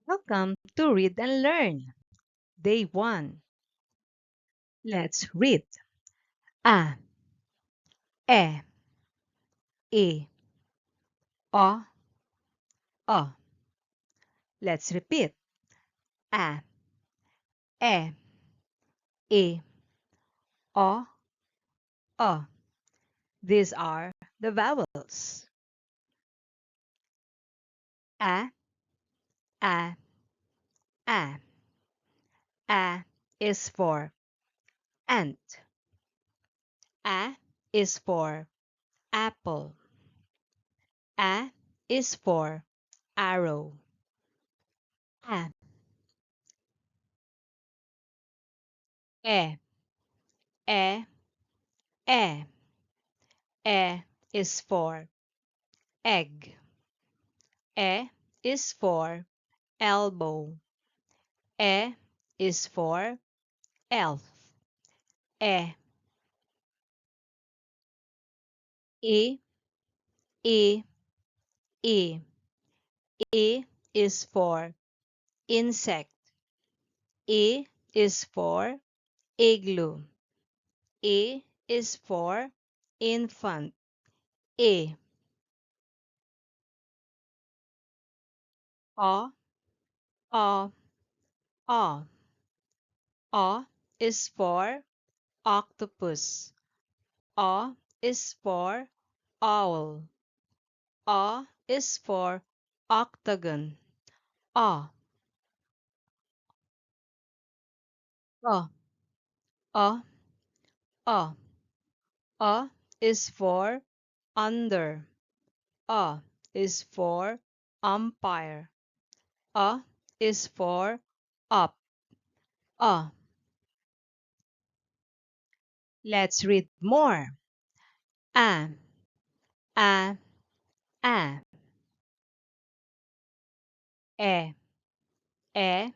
Welcome to Read and Learn. Day 1. Let's read. A, E, E, O, O. Let's repeat. A, E, E, O, O. These are the vowels. A, A, A. A is for ant. A is for apple. A is for arrow. A, E, E, E. E is for egg. E is for elbow. E is for elf. E, E, E, E. E is for insect. E is for igloo. E is for infant. E. O, O, O. O is for octopus. O is for owl. O is for octagon. O, O, O, O. O is for under. O is for umpire. O is for up. O. Let's read more. A, A, A. E, E,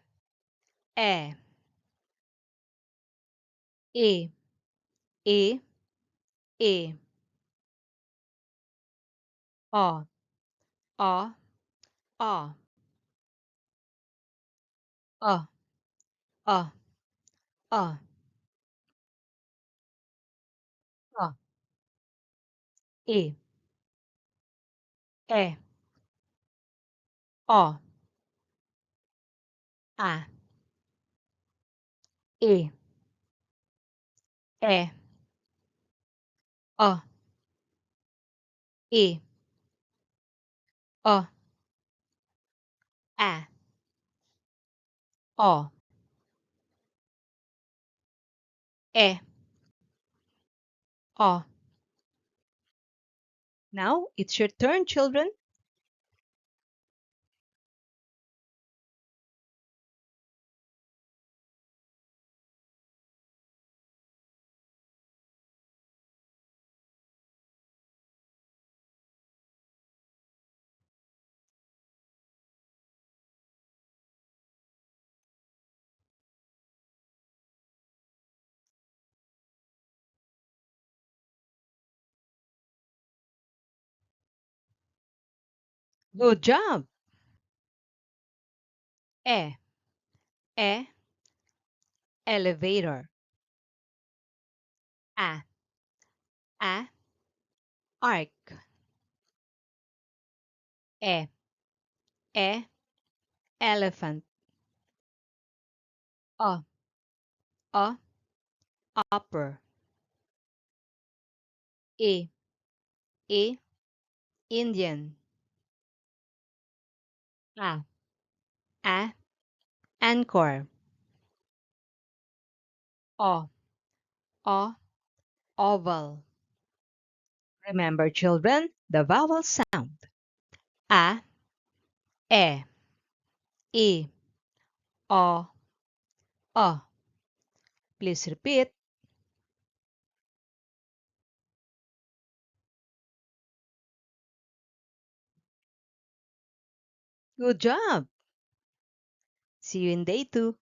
E. E, E, E. O, O, O. O, O, O. O. E, E. O. A. E, E. O, E. O, A. O, E. O. Now it's your turn, children. Good job. E, E, elevator. A, A, arc. E, E, elephant. O, O, upper. E, E, Indian. A, anchor. O, O, oval. Remember, children, the vowel sound. A, E, E, O, O. Please repeat. Good job. See you in day 2.